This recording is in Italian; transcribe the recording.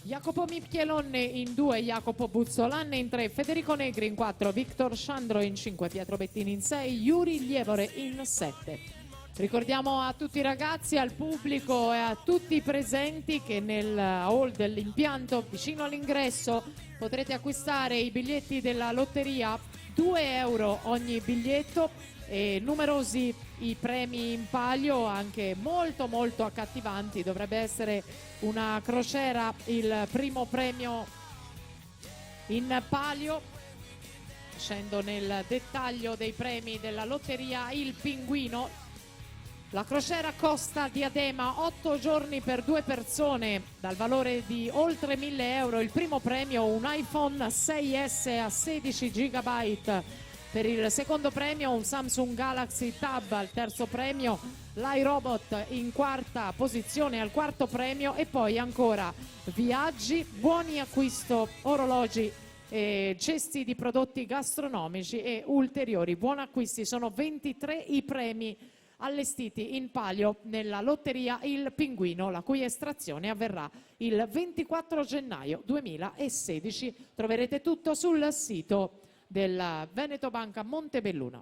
Jacopo Michelonne in 2, Jacopo Buzzolanne in 3, Federico Negri in 4, Victor Sandro in 5, Pietro Bettini in 6, Yuri Lievore in 7. Ricordiamo a tutti i ragazzi, al pubblico e a tutti i presenti che nel hall dell'impianto vicino all'ingresso potrete acquistare i biglietti della lotteria, 2 euro ogni biglietto, e numerosi i premi in palio, anche molto accattivanti. Dovrebbe essere una crociera il primo premio in palio. Scendo nel dettaglio dei premi della lotteria Il Pinguino. La crociera Costa Diadema, 8 giorni per 2 persone, dal valore di oltre 1.000 euro. Il primo premio un iPhone 6S a 16 GB. Per il secondo premio un Samsung Galaxy Tab. Al terzo premio l'iRobot in quarta posizione al quarto premio. E poi ancora viaggi, buoni acquisto, orologi, cesti di prodotti gastronomici e ulteriori buoni acquisti. Sono 23 i premi allestiti in palio nella lotteria Il Pinguino, la cui estrazione avverrà il 24 gennaio 2016. Troverete tutto sul sito della Veneto Banca Montebelluna.